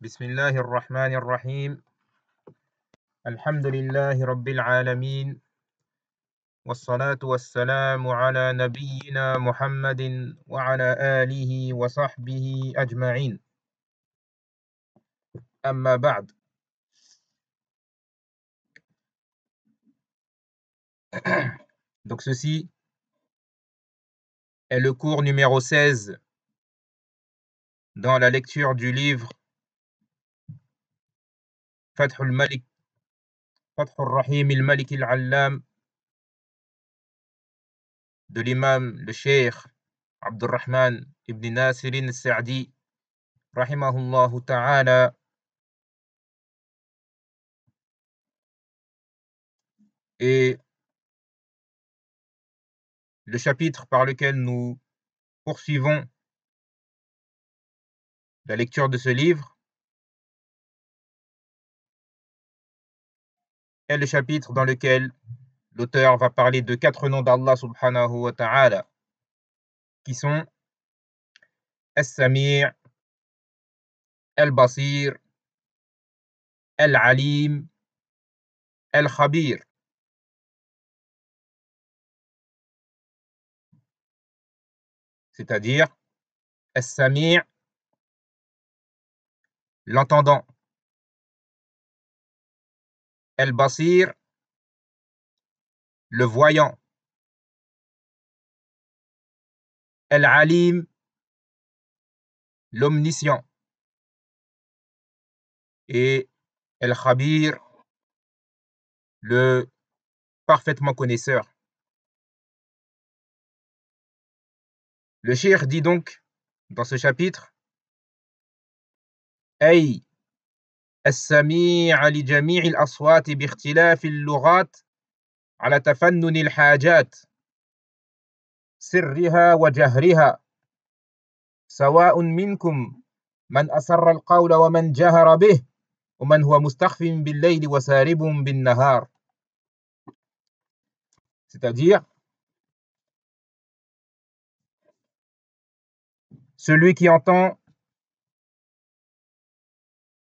بسم الله الرحمن الرحيم الحمد لله رب العالمين والصلاة والسلام على نبينا محمد وعلى آله وصحبه أجمعين أما بعد. Donc ceci est le cours numéro 16 dans la lecture du livre Fath al-Malik Fath al-Rahim al-Malik al-Allam de l'imam le Cheikh Abdurrahman ibn Nasir al-Sa'di rahimahullah ta'ala. Et le chapitre par lequel nous poursuivons la lecture de ce livre est le chapitre dans lequel l'auteur va parler de 4 noms d'Allah subhanahu wa ta'ala qui sont As-Sami', Al-Basir, Al-Alim, Al-Khabir. C'est-à-dire As-Sami', l'entendant, Al-Basir, le voyant, Al-Alim, l'omniscient, et Al-Khabir, le parfaitement connaisseur. Le cheikh dit donc dans ce chapitre أي السميع لجميع الأصوات باختلاف اللغات على تفنن الحاجات سرها وجهرها سواء منكم من أسر القول ومن جهر به ومن هو مستخف بالليل وسارب بالنهار. C'est-à-dire celui qui entend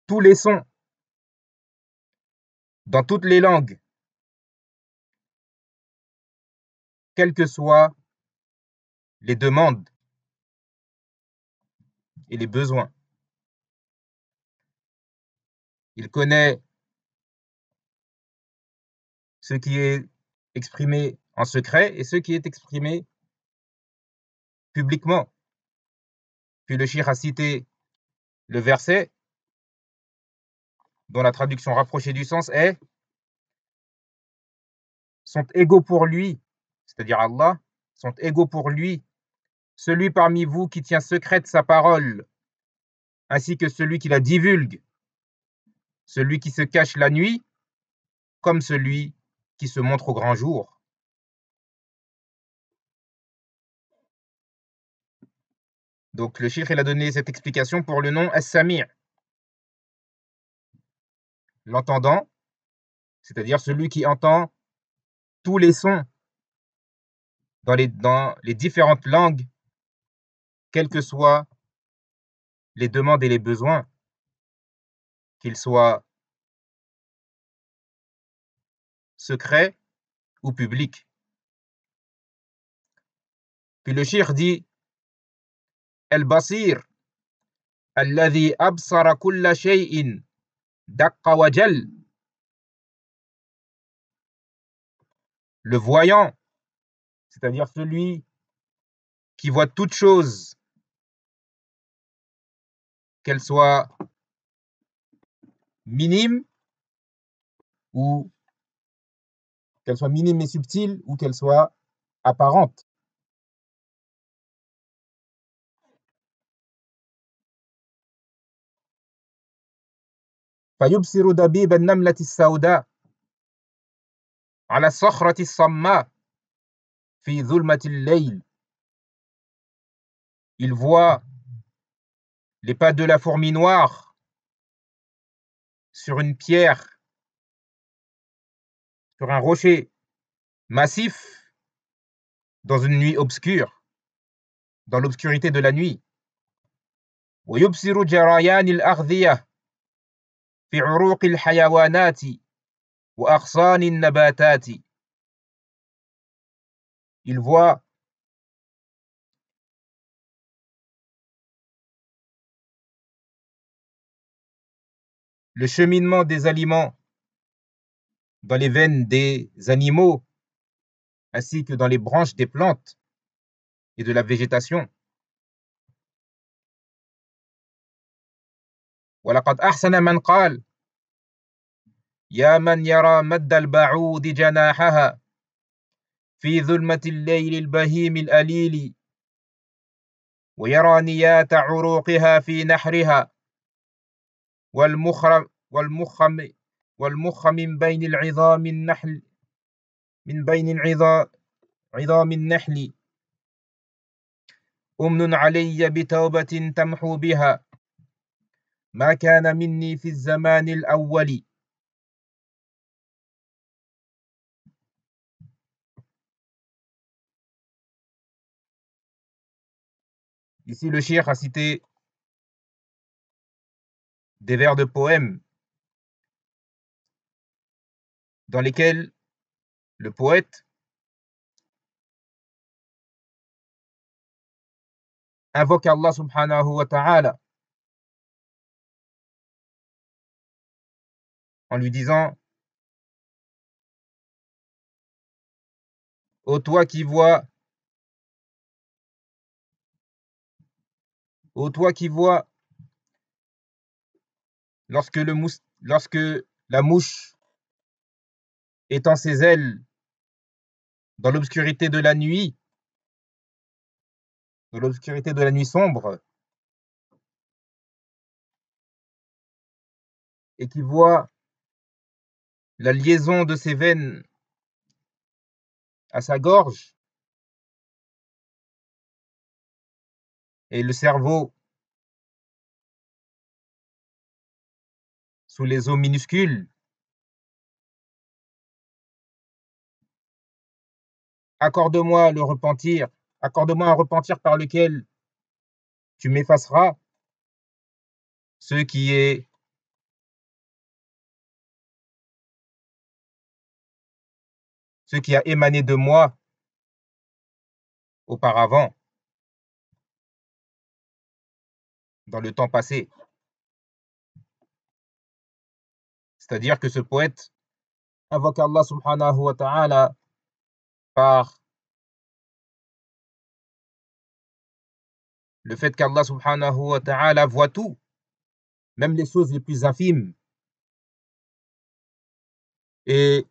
tous les sons dans toutes les langues, quelles que soient les demandes et les besoins. Il connaît ce qui est exprimé en secret et ce qui est exprimé publiquement. Puis le cheikh a cité le verset dont la traduction rapprochée du sens est sont égaux pour lui, c'est-à-dire Allah, sont égaux pour lui, celui parmi vous qui tient secrète sa parole, ainsi que celui qui la divulgue, celui qui se cache la nuit, comme celui qui se montre au grand jour. Donc le cheikh il a donné cette explication pour le nom As-Sami', l'entendant, c'est-à-dire celui qui entend tous les sons dans les différentes langues, quelles que soient les demandes et les besoins, qu'ils soient secrets ou publics. Puis le cheikh dit Al-Basir alladhi absara kulla shay'in daqqa wa jal, le voyant, c'est-à-dire celui qui voit toute chose, qu'elle soit minime ou qu'elle soit minime et subtile ou qu'elle soit apparente. فيبصر دبيب النملة السوداء على الصخرة الصماء في ظلمة الليل. Il voit les pas de la fourmi noire sur une pierre, sur un rocher massif, dans une nuit obscure, dans l'obscurité de la nuit. ويبصر جريان الأغذية في عروق الحيوانات وأغصان النباتات. Il voit le cheminement des aliments dans les veines des animaux ainsi que dans les branches des plantes et de la végétation. ولقد أحسن من قال يا من يرى مد البعوض جناحها في ظلمة الليل البهيم الأليل ويرى نيات عروقها في نحرها والمخ من بين العظام النحل من بين عظام النحل أمن علي بتوبة تمحو بها ما كان مني في الزمان الأول. Ici, le cheikh a cité des vers de poèmes dans lesquels le poète invoque Allah subhanahu wa ta'ala en lui disant: ô toi qui vois, lorsque la mouche étend ses ailes dans l'obscurité de la nuit, sombre, et qui voit la liaison de ses veines à sa gorge et le cerveau sous les os minuscules, accorde-moi un repentir par lequel tu m'effaceras ce qui a émané de moi auparavant, dans le temps passé. C'est-à-dire que ce poète invoque Allah subhanahu wa ta'ala par le fait qu'Allah subhanahu wa ta'ala voit tout, même les choses les plus infimes. Et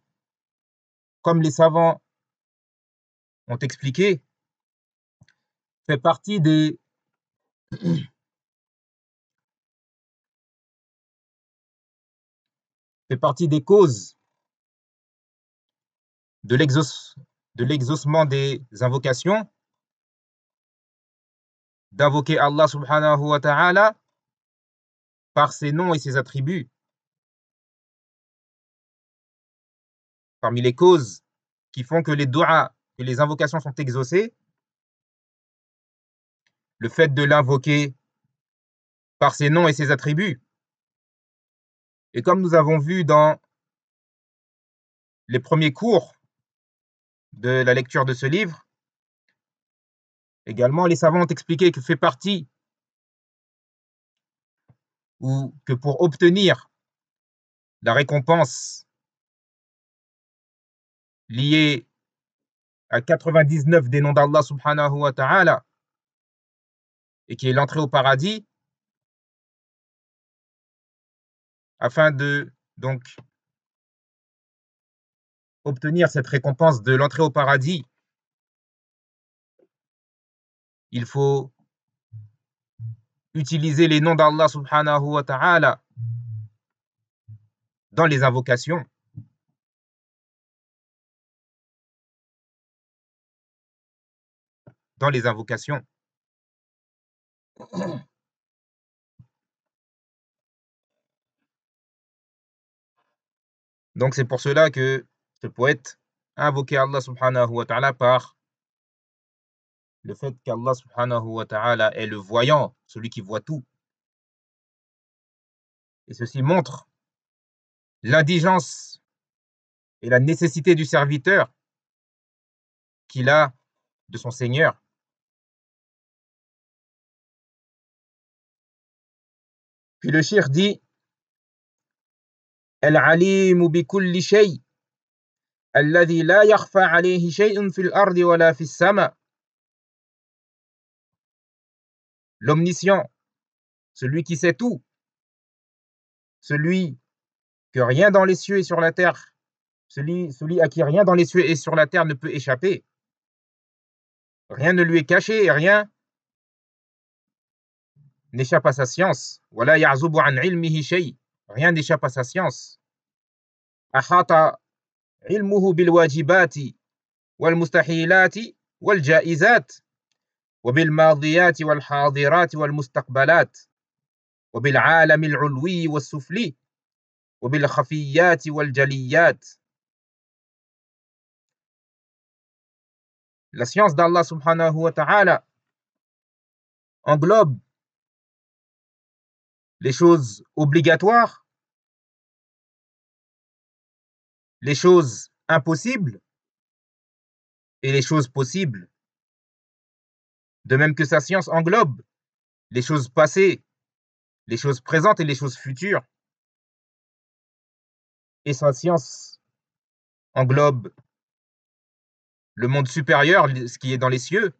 comme les savants ont expliqué, fait partie des causes de l'exaucement des invocations, d'invoquer Allah subhanahu wa ta'ala par ses noms et ses attributs. Parmi les causes qui font que les du'a et les invocations sont exaucées, le fait de l'invoquer par ses noms et ses attributs. Et comme nous avons vu dans les premiers cours de la lecture de ce livre, également les savants ont expliqué que fait partie, ou que pour obtenir la récompense liée à 99 des noms d'Allah subhanahu wa ta'ala, et qui est l'entrée au paradis, afin de donc obtenir cette récompense de l'entrée au paradis, il faut utiliser les noms d'Allah subhanahu wa ta'ala dans les invocations. Donc c'est pour cela que ce poète a invoqué Allah subhanahu wa ta'ala par le fait qu'Allah subhanahu wa ta'ala est le voyant, celui qui voit tout. Et ceci montre l'indigence et la nécessité du serviteur qu'il a de son Seigneur. Puis le shir dit Al-alimu bi kulli shay, alladhi la yakhfa alayhi shay'un fil ardi wala fis sama. L'omniscient, celui qui sait tout, celui que rien dans les cieux et sur la terre, celui à qui rien dans les cieux et sur la terre ne peut échapper. Rien ne lui est caché et rien n'échappe à sa science. Wala ya'zubu an ilmihi shay. Rien n'échappe à sa science. Ahata ilmuhu bil wajibati wal mustahilati wal jaizat wa bil madiyati wal hadirati wal mustaqbalat wa bil alami al ulwi was sufli wa bil khafiyati wal jaliyat. La science d'Allah subhanahu wa ta'ala englobe les choses obligatoires, les choses impossibles et les choses possibles. De même que sa science englobe les choses passées, les choses présentes et les choses futures. Et sa science englobe le monde supérieur, ce qui est dans les cieux,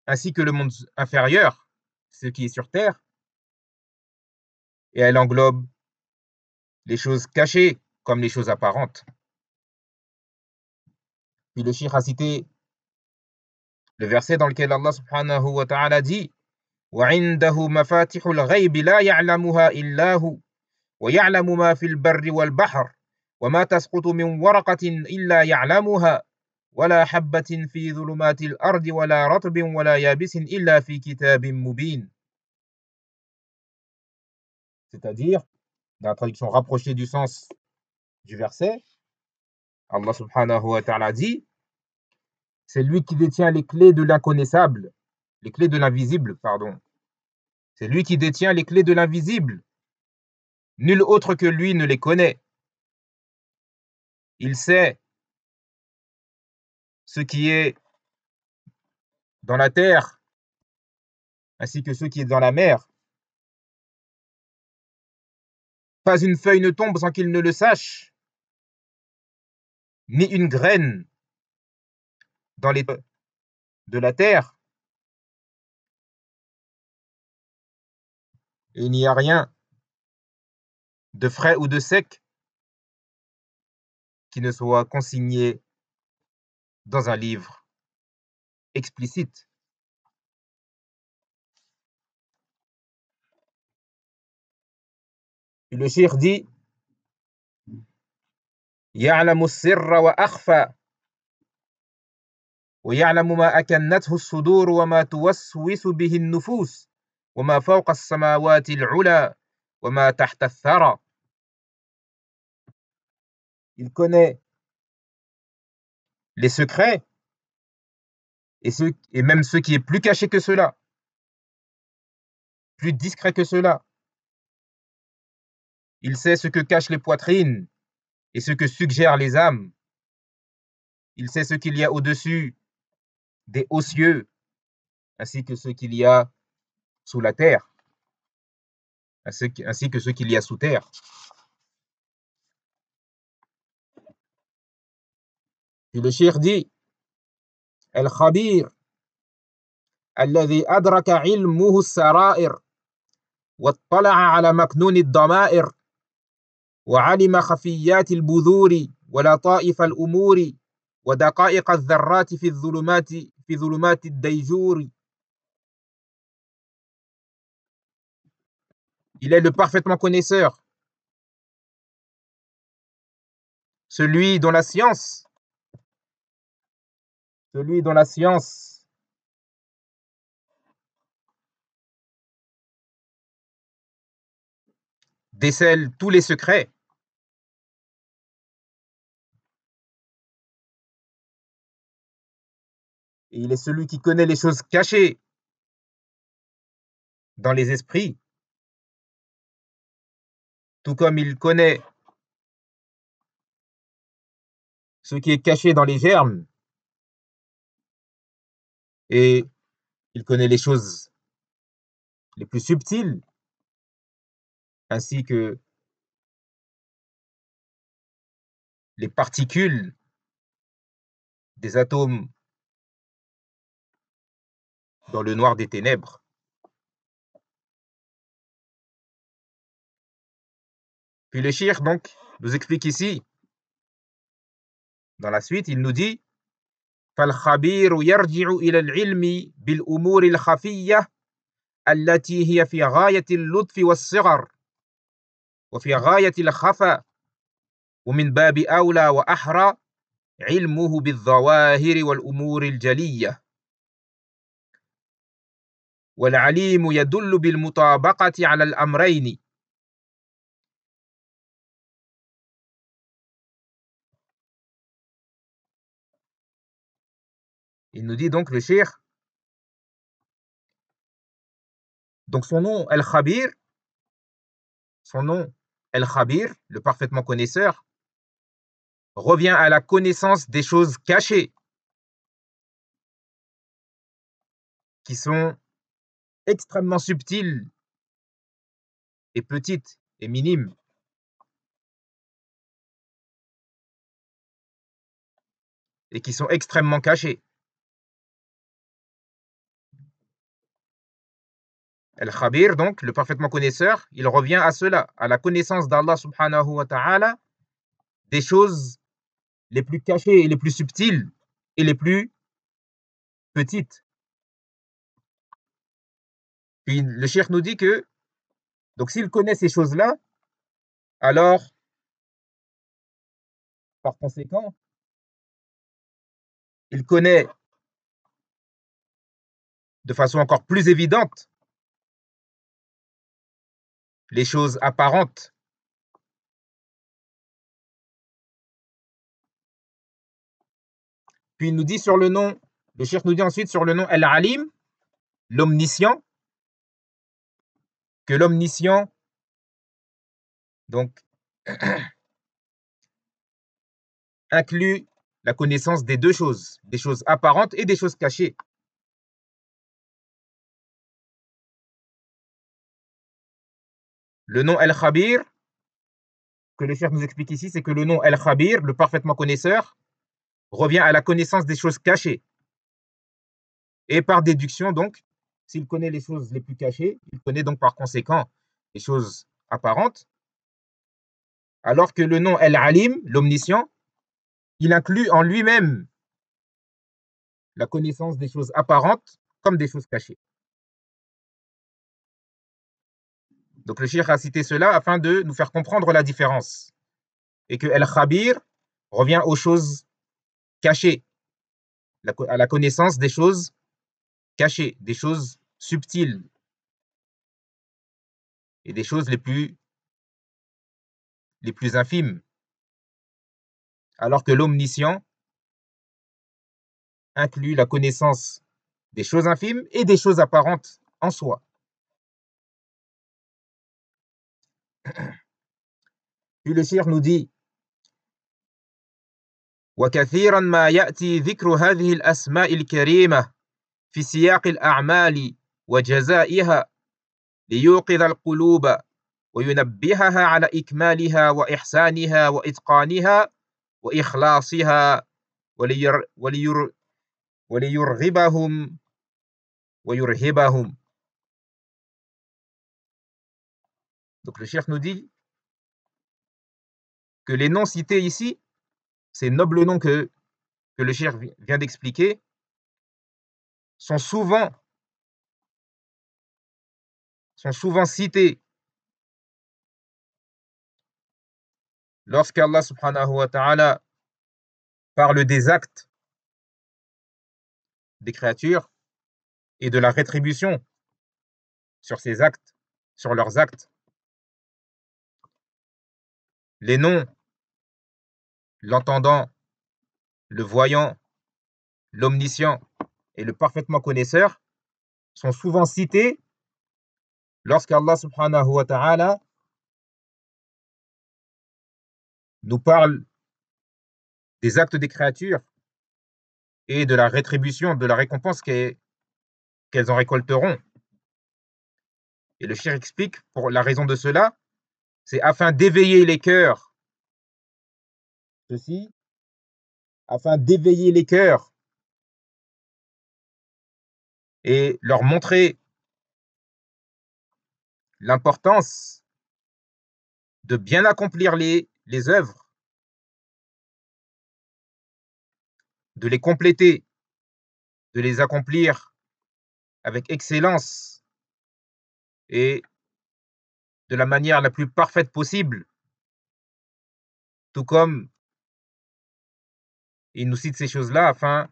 ainsi que le monde inférieur, ce qui est sur terre. Et elle englobe les choses cachées comme les choses apparentes. Puis le cheikh a cité le verset dans lequel Allah subhanahu wa ta'ala dit وعنده مفاتح الغيب لا يعلمها إلا هو ويعلم ما في البر والبحر وما تسقط من ورقة إلا يعلمها ولا حبة في ظلمات الأرض ولا رطب ولا يابس إلا في كتاب مبين. C'est-à-dire, dans la traduction rapprochée du sens du verset, Allah subhanahu wa ta'ala dit c'est lui qui détient les clés de l'inconnaissable, les clés de l'invisible, pardon. C'est lui qui détient les clés de l'invisible. Nul autre que lui ne les connaît. Il sait ce qui est dans la terre, ainsi que ce qui est dans la mer. Pas une feuille ne tombe sans qu'il ne le sache, ni une graine dans les de la terre. Et il n'y a rien de frais ou de sec qui ne soit consigné dans un livre explicite. Et le cheikh dit يعلم السر وأخفى ويعلم ما أكنته الصدور وما توسوس به النفوس وما فوق السماوات العلى وما تحت الثرى. Il connaît les secrets et même ce qui est plus caché que cela, plus discret que cela. Il sait ce que cachent les poitrines et ce que suggèrent les âmes. Il sait ce qu'il y a au-dessus des hauts cieux, ainsi que ce qu'il y a sous la terre, ainsi que ce qu'il y a sous terre. Puis le cheikh dit Al-Khabir الذي أدرك علمه السرائر واطلع على مكنون الضمائر وعلم خفيات البذور ولطائف الأمور ودقائق الذرات في ظلمات الديجور. Il est le parfaitement connaisseur, celui dont la science décèle tous les secrets. Et il est celui qui connaît les choses cachées dans les esprits, tout comme il connaît ce qui est caché dans les germes, et il connaît les choses les plus subtiles, ainsi que les particules des atomes dans le noir des ténèbres. Puis le cheikh donc nous explique ici, dans la suite, il nous dit فالخبير يرجع إلى العلم بالأمور الخفية التي هي في غاية اللطف والصغر وفي غاية الخفاء ومن باب أولى وأحرى علمه بالظواهر والأمور الجلية والعليم يدل بالمطابقة على الأمرين. Il nous dit donc le cheikh, donc son nom Al-Khabir, son nom Al-Khabir, le parfaitement connaisseur, revient à la connaissance des choses cachées qui sont extrêmement subtiles et petites et minimes, et qui sont extrêmement cachées. Al-Khabir, donc, le parfaitement connaisseur, il revient à cela, à la connaissance d'Allah subhanahu wa ta'ala, des choses les plus cachées et les plus subtiles et les plus petites. Puis le cheikh nous dit que, donc s'il connaît ces choses-là, alors, par conséquent, il connaît de façon encore plus évidente les choses apparentes. Puis il nous dit sur le nom, le cheikh nous dit ensuite sur le nom Al-Alim, l'omniscient, que l'omniscient, donc, inclut la connaissance des deux choses, des choses apparentes et des choses cachées. Le nom Al-Khabir, que le cheikh nous explique ici, c'est que le nom Al-Khabir, le parfaitement connaisseur, revient à la connaissance des choses cachées. Et par déduction, donc, s'il connaît les choses les plus cachées, il connaît donc par conséquent les choses apparentes, alors que le nom Al-Alim, l'omniscient, il inclut en lui-même la connaissance des choses apparentes comme des choses cachées. Donc le cheikh a cité cela afin de nous faire comprendre la différence, et que Al-Khabir revient aux choses cachées, à la connaissance des choses cachées, des choses subtiles et des choses les plus infimes, alors que l'omniscient inclut la connaissance des choses infimes et des choses apparentes en soi. Puis le cheikh nous dit وكثيرا ما يأتي ذكر هذه الأسماء الكريمة في سياق الأعمال وجزائها ليوقظ القلوب وينبهها على إكمالها وإحسانها وإتقانها وإخلاصها وليرغبهم ويرهبهم. Donc le cheikh nous dit que les noms cités ici, ces nobles noms que le cheikh vient d'expliquer, sont souvent cités lorsqu'Allah subhanahu wa ta'ala parle des actes des créatures et de la rétribution sur ces actes, sur leurs actes. Les noms, l'entendant, le voyant, l'omniscient et le parfaitement connaisseur sont souvent cités lorsqu'Allah subhanahu wa ta'ala nous parle des actes des créatures et de la rétribution, de la récompense qu'elles en récolteront. Et le cheikh explique, pour la raison de cela, c'est afin d'éveiller les cœurs. Ceci, afin d'éveiller les cœurs et leur montrer l'importance de bien accomplir les œuvres, de les compléter, de les accomplir avec excellence et de la manière la plus parfaite possible, tout comme il nous cite ces choses-là afin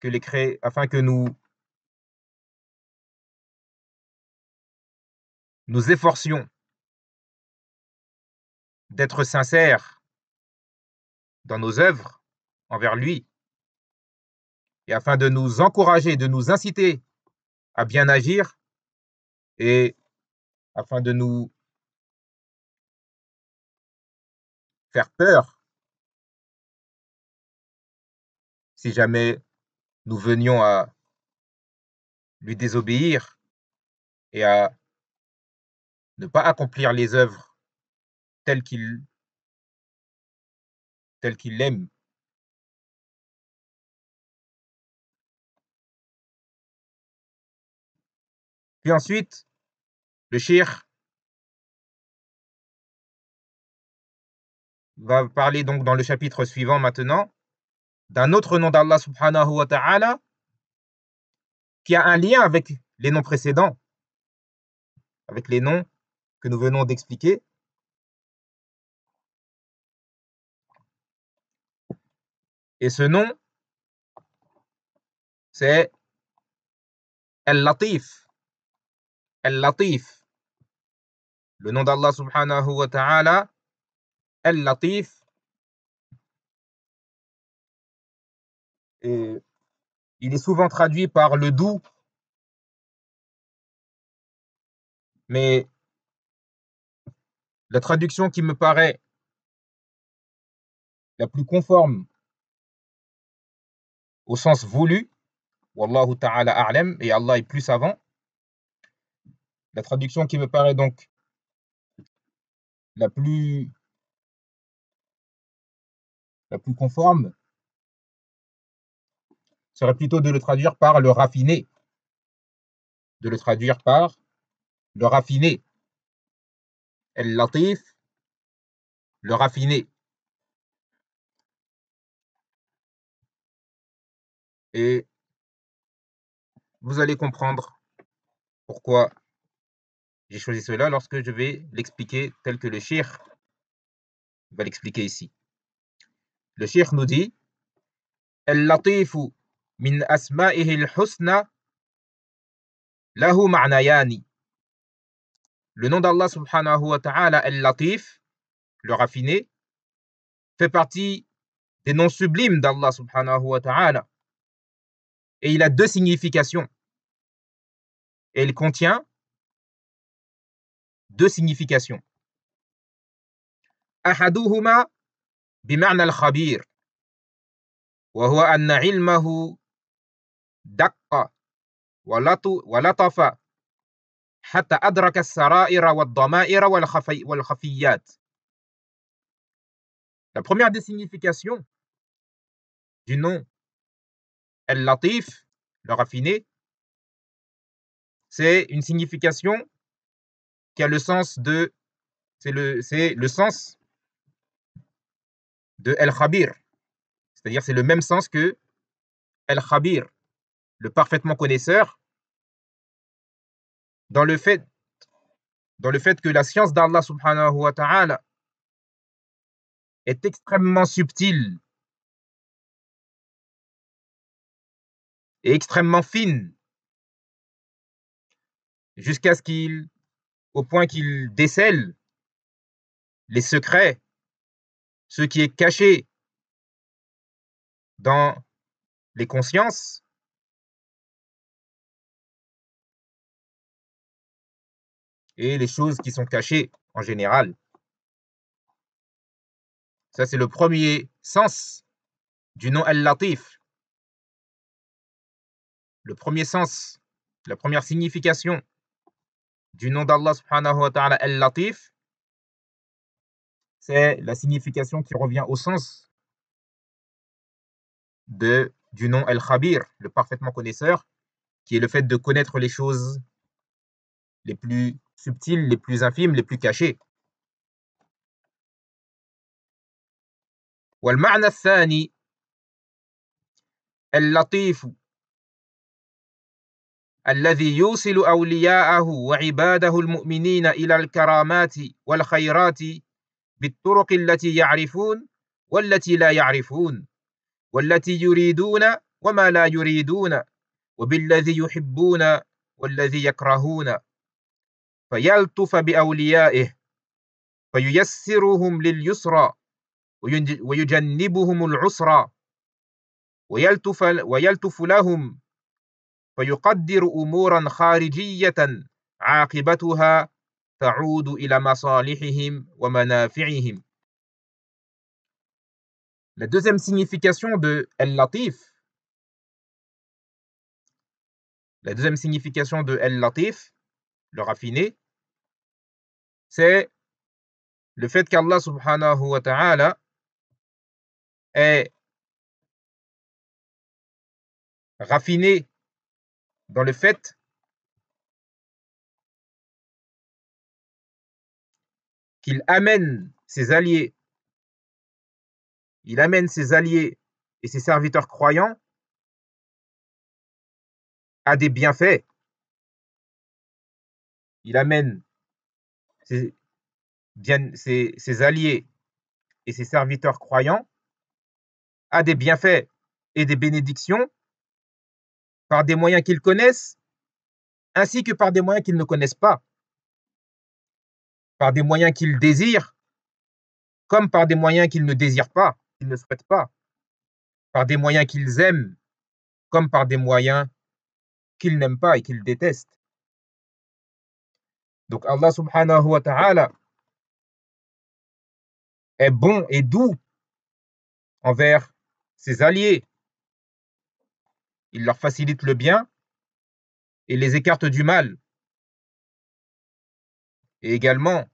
que nous efforcions d'être sincères dans nos œuvres envers lui et afin de nous encourager, de nous inciter à bien agir et afin de nous faire peur si jamais nous venions à lui désobéir et à ne pas accomplir les œuvres telles qu'il l'aime. Puis ensuite, le cheikh va parler donc dans le chapitre suivant maintenant d'un autre nom d'Allah subhanahu wa ta'ala qui a un lien avec les noms précédents, avec les noms que nous venons d'expliquer. Et ce nom, c'est Al-Latif. Al-Latif. Le nom d'Allah subhanahu wa ta'ala, Al-Latif. Et il est souvent traduit par le doux, mais la traduction qui me paraît la plus conforme au sens voulu, Wallahu ta'ala a'lam, et Allah est plus savant, la traduction qui me paraît donc la plus conforme serait plutôt de le traduire par le raffiné, de le traduire par le raffiné. El-Latif, le raffiné. Et vous allez comprendre pourquoi j'ai choisi cela lorsque je vais l'expliquer tel que le cheikh va l'expliquer ici. Le cheikh nous dit El-Latif min asma'ihi al-husna lahu ma'nayani. Le nom d'Allah subhanahu wa ta'ala, El-Latif, le raffiné, fait partie des noms sublimes d'Allah subhanahu wa ta'ala. Et il a deux significations. Et il contient deux significations. أحدهما بمعنى الخبير وهو أن علمه دق ولطف حتى أدرك السرائر والضمائر والخفيات. La première des significations du nom El-Latif, le raffiné, c'est une signification qui a le sens de c'est le sens de El-Khabir, c'est-à-dire c'est le même sens que El-Khabir, le parfaitement connaisseur, dans le fait que la science d'Allah subhanahu wa ta'ala est extrêmement subtile et extrêmement fine, au point qu'il décèle les secrets, ce qui est caché dans les consciences, et les choses qui sont cachées en général. Ça, c'est le premier sens du nom Al-Latif. Le premier sens, la première signification du nom d'Allah subhanahu wa ta'ala Al-Latif, c'est la signification qui revient au sens du nom Al-Khabir, le parfaitement connaisseur, qui est le fait de connaître les choses les plus subtiles, les plus infimes, les plus cachées. والمعنى الثاني اللطيف الذي يوصل أولياءه وعباده المؤمنين إلى الكرامات والخيرات بالطرق التي يعرفون والتي لا يعرفون والتي يريدون وما لا يريدون وبالذي يحبون والذي يكرهون فيلطف بأوليائه فييسرهم لليسرى ويجنبهم العسرى ويلطف لهم فيقدر أمورا خارجية عاقبتها تعود إلى مصالحهم ومنافعهم. La deuxième signification de Al-Latif, le raffiné, c'est le fait qu'Allah subhanahu wa ta'ala est raffiné dans le fait qu'il amène ses alliés, et ses serviteurs croyants à des bienfaits. Il amène ses alliés et ses serviteurs croyants à des bienfaits et des bénédictions par des moyens qu'ils connaissent ainsi que par des moyens qu'ils ne connaissent pas, par des moyens qu'ils désirent comme par des moyens qu'ils ne désirent pas, qu'ils ne souhaitent pas, par des moyens qu'ils aiment comme par des moyens qu'ils n'aiment pas et qu'ils détestent. Donc Allah subhanahu wa ta'ala est bon et doux envers ses alliés. Il leur facilite le bien et les écarte du mal. Et également,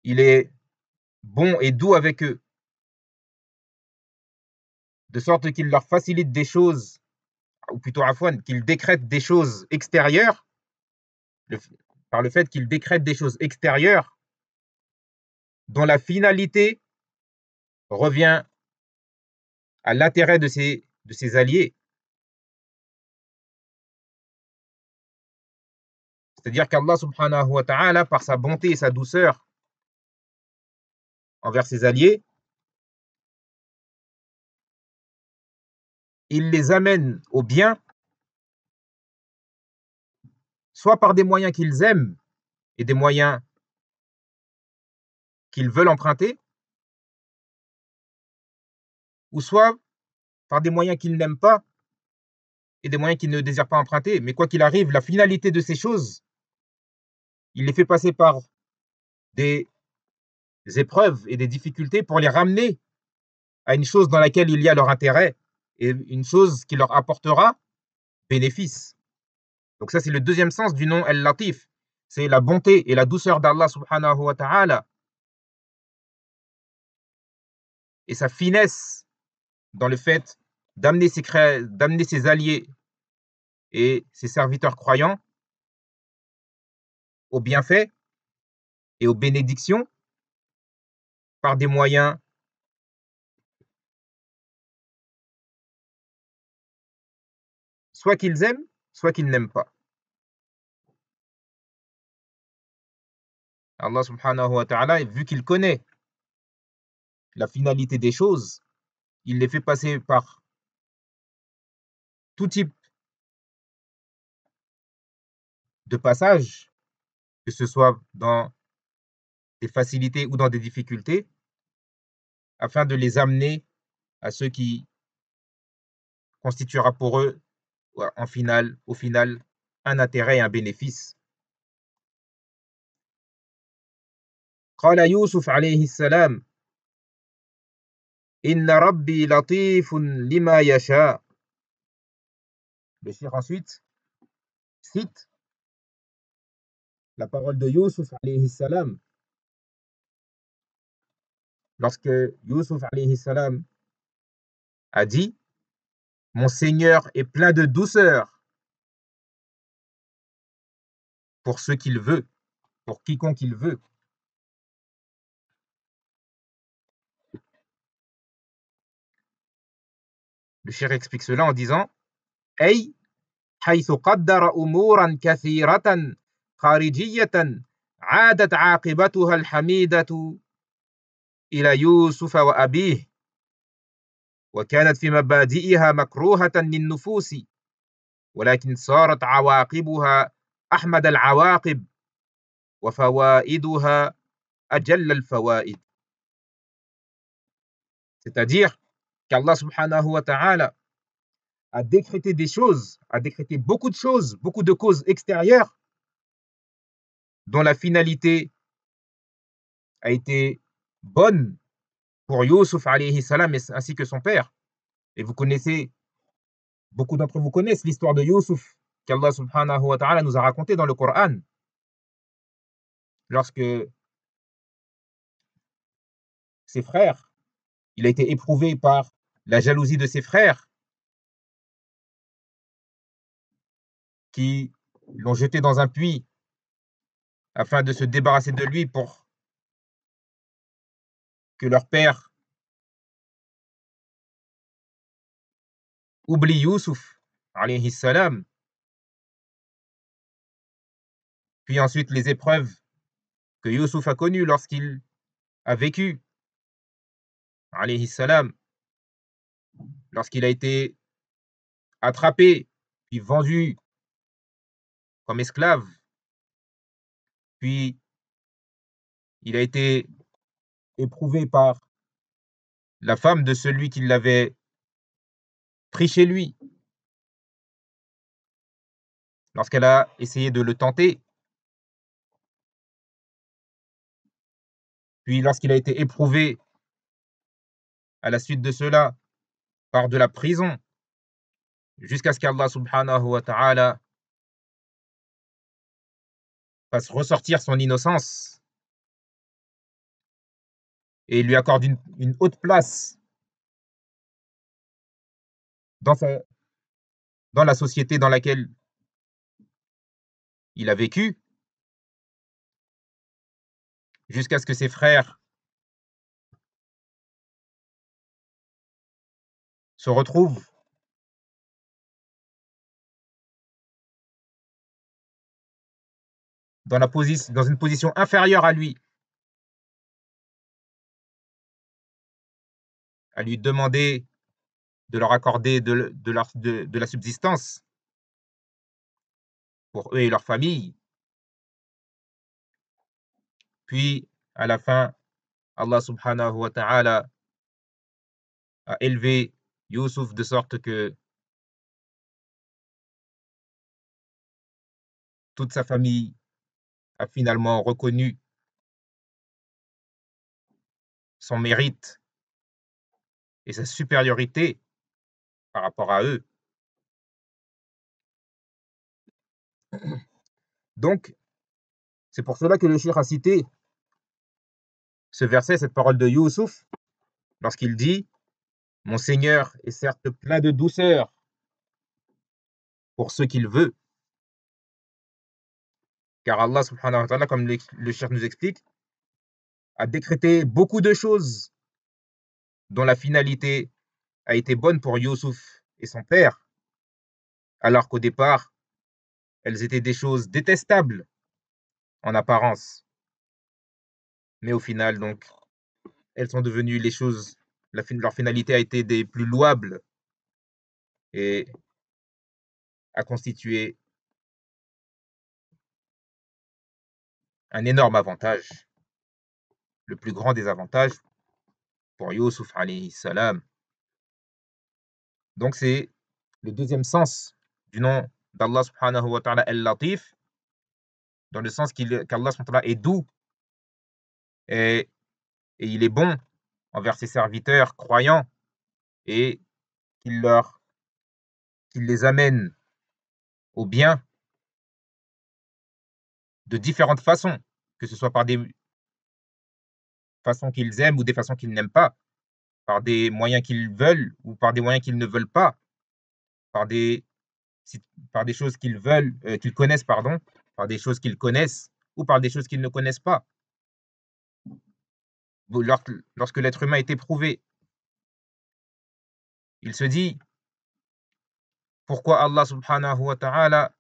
il est bon et doux avec eux, de sorte qu'il leur facilite des choses, ou plutôt qu'il décrète des choses extérieures, par le fait qu'il décrète des choses extérieures dont la finalité revient à l'intérêt de ses alliés. C'est-à-dire qu'Allah subhanahu wa ta'ala, par sa bonté et sa douceur envers ses alliés, il les amène au bien, soit par des moyens qu'ils aiment et des moyens qu'ils veulent emprunter, ou soit par des moyens qu'ils n'aiment pas et des moyens qu'ils ne désirent pas emprunter. Mais quoi qu'il arrive, la finalité de ces choses, il les fait passer par des épreuves et des difficultés pour les ramener à une chose dans laquelle il y a leur intérêt et une chose qui leur apportera bénéfice. Donc ça, c'est le deuxième sens du nom Al-Latif. C'est la bonté et la douceur d'Allah subhanahu wa ta'ala et sa finesse dans le fait d'amener ses alliés et ses serviteurs croyants aux bienfaits et aux bénédictions par des moyens soit qu'ils aiment, soit qu'ils n'aiment pas. Allah subhanahu wa ta'ala, vu qu'il connaît la finalité des choses, il les fait passer par tout type de passages, que ce soit dans des facilités ou dans des difficultés, afin de les amener à ce qui constituera pour eux, au final, un intérêt et un bénéfice. قال يوسف عليه السلام إن ربي لطيف لما يشاء. Le cheikh ensuite cite la parole de Youssouf alayhi salam lorsque Youssouf alayhi salam a dit mon Seigneur est plein de douceur pour ce qu'il veut, pour quiconque il veut. Le cheikh explique cela en disant أي حيث قدر أمورا كثيرة خارجية عادت عاقبتها الحميدة إلى يوسف وأبيه وكانت في مبادئها مكروهة للنفوس ولكن صارت عواقبها أحمد العواقب وفوائدها أجل الفوائد. C'est-à-dire qu'Allah subhanahu wa ta'ala a décrété des choses, a décrété beaucoup de choses, beaucoup de causes extérieures dont la finalité a été bonne pour Youssouf alayhi salam ainsi que son père. Et vous connaissez, beaucoup d'entre vous connaissent l'histoire de Youssouf qu'Allah subhanahu wa ta'ala nous a raconté dans le Coran. Lorsque ses frères, il a été éprouvé par la jalousie de ses frères qui l'ont jeté dans un puits afin de se débarrasser de lui pour que leur père oublie Youssouf alayhi salam. Puis ensuite les épreuves que Youssouf a connues lorsqu'il a vécu alayhi salam, lorsqu'il a été attrapé puis vendu comme esclave, puis il a été éprouvé par la femme de celui qui l'avait pris chez lui lorsqu'elle a essayé de le tenter, puis lorsqu'il a été éprouvé à la suite de cela par de la prison, jusqu'à ce qu'Allah subhanahu wa ta'ala fasse ressortir son innocence et lui accorde une haute place dans la société dans laquelle il a vécu, jusqu'à ce que ses frères se retrouvent dans une position inférieure à lui, à lui demander de leur accorder de la subsistance pour eux et leur famille. Puis, à la fin, Allah subhanahu wa ta'ala a élevé Youssouf de sorte que toute sa famille a finalement reconnu son mérite et sa supériorité par rapport à eux. Donc, c'est pour cela que le cheikh a cité ce verset, cette parole de Youssouf, lorsqu'il dit « Mon Seigneur est certes plein de douceur pour ce qu'il veut ». Car Allah subhanahu wa ta'ala, comme le cheikh nous explique, a décrété beaucoup de choses dont la finalité a été bonne pour Youssouf et son père, alors qu'au départ, elles étaient des choses détestables en apparence. Mais au final, donc, elles sont devenues les choses, leur finalité a été des plus louables et a constitué un énorme avantage, le plus grand des avantages pour Youssouf alayhi salam. Donc c'est le deuxième sens du nom d'Allah subhanahu wa ta'ala al-Latif, dans le sens qu'Allah subhanahu wa ta'ala est doux et il est bon envers ses serviteurs croyants et qu'il leur qu'il les amène au bien de différentes façons, que ce soit par des façons qu'ils aiment ou des façons qu'ils n'aiment pas, par des moyens qu'ils veulent ou par des moyens qu'ils ne veulent pas, par des si par des choses qu'ils veulent, qu'ils connaissent pardon, par des choses qu'ils connaissent ou par des choses qu'ils ne connaissent pas. Lorsque l'être humain est éprouvé, il se dit: «Pourquoi Allah subhanahu wa ta'ala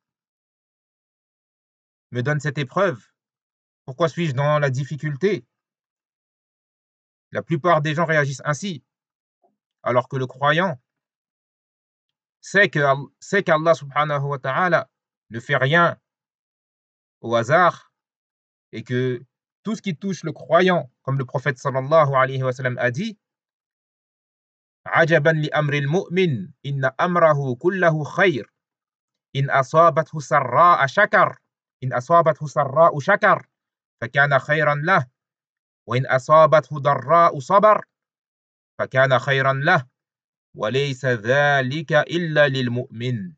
me donne cette épreuve? Pourquoi suis-je dans la difficulté?» La plupart des gens réagissent ainsi, alors que le croyant sait qu'Allah subhanahu wa ta'ala ne fait rien au hasard et que tout ce qui touche le croyant, comme le prophète sallallahu alayhi wa sallam a dit: «Ajaban li amril mu'min, inna amrahu kullahu khayr, in asabathu sarra'a shakar, in asabathu sarra'u shakar, fakana khayran lah, wa in asabathu darra'u sabar, fakana khayran lah, wa laysa dhalika illa lil mu'min.»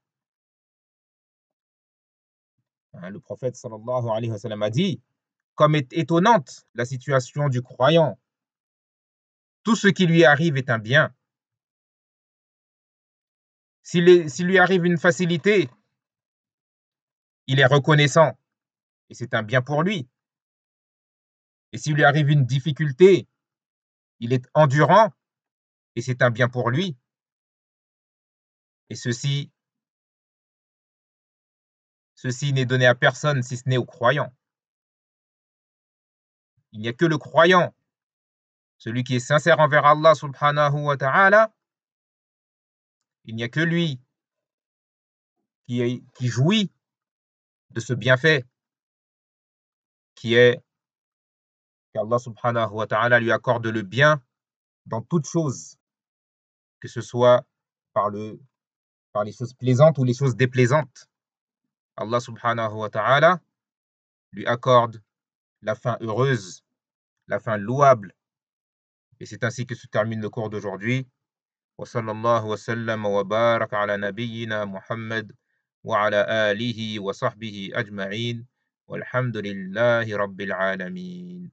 Le prophète sallallahu alayhi wa sallam a dit: comme est étonnante la situation du croyant, tout ce qui lui arrive est un bien. S'il lui arrive une facilité, il est reconnaissant et c'est un bien pour lui. Et s'il lui arrive une difficulté, il est endurant et c'est un bien pour lui. Et ceci n'est donné à personne si ce n'est aux croyants. Il n'y a que le croyant, celui qui est sincère envers Allah subhanahu wa ta'ala, il n'y a que lui qui jouit de ce bienfait qui est qu'Allah subhanahu wa ta'ala lui accorde le bien dans toute chose, que ce soit par les choses plaisantes ou les choses déplaisantes. Allah subhanahu wa ta'ala lui accorde la fin heureuse, la fin louable. Et c'est ainsi que se termine le cours d'aujourd'hui. Wa sallallahu wa sallam wa baraka ala nabiyyina Muhammad wa ala alihi wa sahbihi ajma'in. Walhamdulillahi rabbil alamin.